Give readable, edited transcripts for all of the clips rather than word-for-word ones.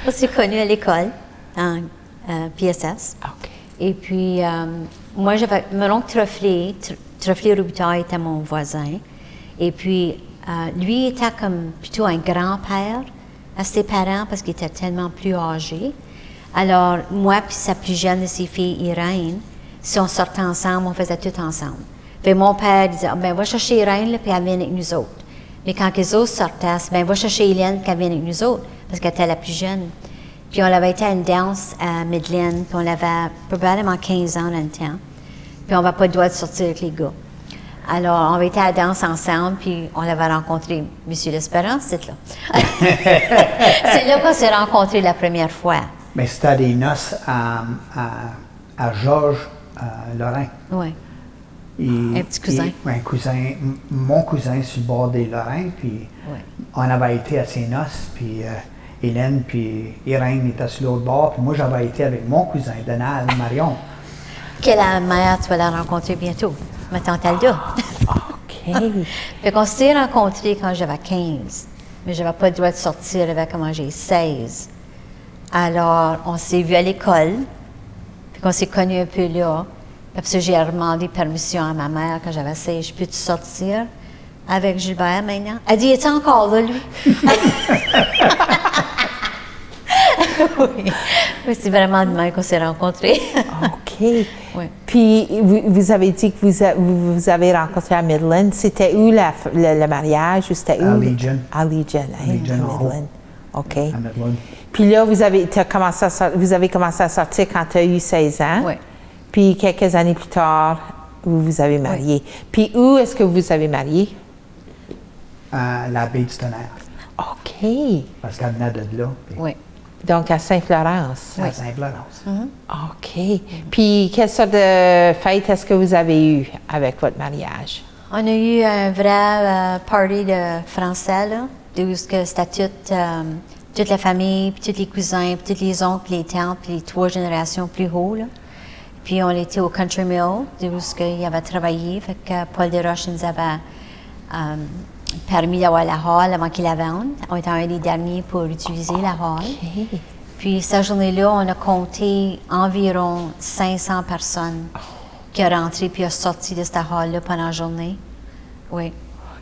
aussi connu à l'école, en PSS. OK. Et puis, moi, j'avais mon oncle Troflé Robitaille était mon voisin. Et puis, lui était comme plutôt un grand-père à ses parents parce qu'il était tellement plus âgé. Alors, moi puis sa plus jeune de ses filles, Irène, si on sortait ensemble, on faisait tout ensemble. Puis mon père disait, oh, ben va chercher Irène, là, puis elle vient avec nous autres. Mais quand les autres sortaient, ben va chercher Hélène, puis elle vient avec nous autres, parce qu'elle était la plus jeune. Puis on avait été à une danse à Midland, puis on avait probablement 15 ans dans le temps. Puis on n'avait pas le droit de sortir avec les gars. Alors, on avait été à la danse ensemble, puis on avait rencontré M. L'Espérance, c'est là. C'est là qu'on s'est rencontrés la première fois. Mais c'était à des noces à Georges Lorrain. Oui. Un petit cousin. Un cousin, mon cousin sur le bord des Lorrains, puis on avait été à ses noces, puis Hélène puis Irène étaient sur l'autre bord, puis moi j'avais été avec mon cousin, Donald Marion. Quelle mère tu vas la rencontrer bientôt, ma tante Alda. OK. Fait qu'on s'est rencontrés quand j'avais 15, mais je n'avais pas le droit de sortir avec quand j'ai 16. Alors, on s'est vus à l'école, puis qu'on s'est connus un peu là. Puis ça, j'ai demandé permission à ma mère quand j'avais 16. Je peux-tu sortir avec Gilbert maintenant? Elle dit, es-tu encore là, lui? Oui, c'est vraiment de même qu'on s'est rencontrés. OK. Oui. Puis, vous avez dit que vous avez rencontré à Midland. C'était où le mariage? Ou c'était où? À Legion. À Legion, hein, Legion à Midland. OK. À Midland. Puis là, vous avez commencé à sortir quand tu as eu 16 ans. Oui. Puis quelques années plus tard, vous vous avez marié. Oui. Puis où est-ce que vous avez marié? À la baie du Tonnerre. OK. Parce qu'elle venait de là. Oui. Donc à Saint-Florence. À Saint-Florence. OK. Puis quelle sorte de fête est-ce que vous avez eue avec votre mariage? On a eu un vrai party de français, là, où c'était toute la famille, puis tous les cousins, puis tous les oncles, les tantes, puis les 3 générations plus haut, là. Puis on était au Country Mill, où il avait travaillé. Fait que Paul Desroches nous avait permis d'avoir la hall avant qu'il la vende. On était un des derniers pour utiliser la hall. OK. Puis cette journée-là, on a compté environ 500 personnes qui ont rentré puis ont sorti de cette hall-là pendant la journée. Oui.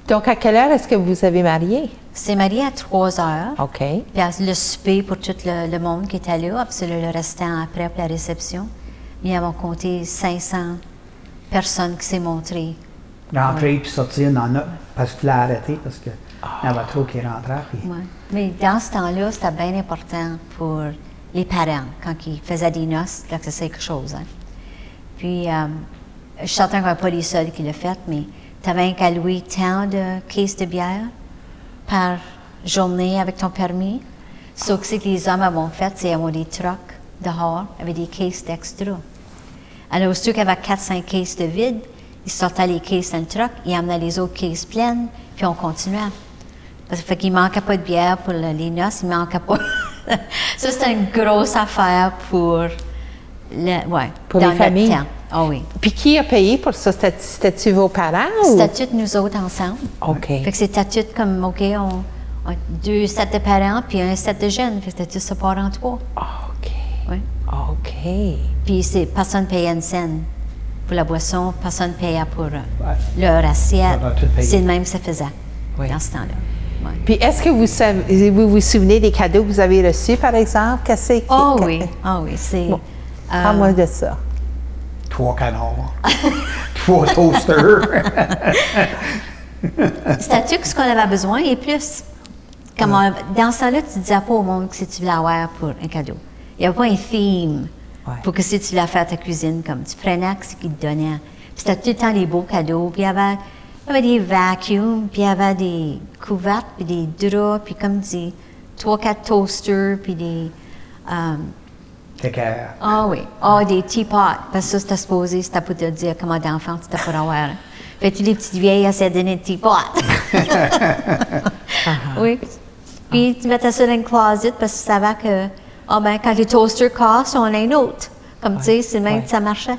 Donc à quelle heure est-ce que vous avez marié? C'est marié à 3 heures. OK. Puis le souper pour tout le monde qui était là, puis le restant après pour la réception. Ils avons compté 500 personnes qui s'est montrées. Rentrer puis sortir, parce qu'il a arrêté, parce qu'il y avait trop qui rentraient. Puis... Ouais. Mais dans ce temps-là, c'était bien important pour les parents, quand ils faisaient des noces, que c'est quelque chose. Hein. Puis, je suis certain qu'on n'est pas les seuls qui l'ont fait, mais tu avais qu'à louer tant de caisses de bière par journée avec ton permis. Ce que les hommes avaient fait, c'est avoir des trucks dehors avec des caisses d'extra. Alors, ceux qui avaient 4-5 caisses de vide, ils sortaient les caisses dans le truck, ils amenaient les autres caisses pleines, puis on continuait. Parce que fait qu'il ne manquait pas de bière pour les noces, il ne manquait pas. Ça, c'était une grosse affaire pour, pour les familles. Ah oui. Puis qui a payé pour ça? C'était-tu vos parents? C'était toutes nous autres ensemble. OK. Fait que c'était tout comme, OK, on 2 sets de parents, puis un set de jeunes. Fait que c'était tout ça part en 3. OK. Oui. OK. Puis personne ne payait une scène pour la boisson, personne ne payait pour leur assiette. C'est le même que ça faisait dans ce temps-là. Ouais. Puis est-ce que vous vous souvenez des cadeaux que vous avez reçus, par exemple? Oui, c'est... Bon, parle-moi de ça. 3 canards, 3 toasters. C'était tout ce qu'on avait besoin et plus. Dans ce temps-là, tu ne disais pas au monde que si tu voulais avoir pour un cadeau. Il n'y avait pas un theme pour que si tu voulais faire ta cuisine, comme tu prenais ce qu'ils te donnaient. C'était tout le temps des beaux cadeaux. Puis il y avait des vacuums, puis il y avait des couvertes, puis des draps, puis comme des 3-4 toasters, puis des... des teapots. Parce que ça, c'était supposé, c'était pour te dire comment d'enfant tu t'as pour avoir. Fait que les petites vieilles essaient de donner des teapots. Oui. Puis tu mettais ça dans une closet parce que tu savais que, quand les toasters cassent, on a un autre. Comme tu sais, c'est le même que ça marchait.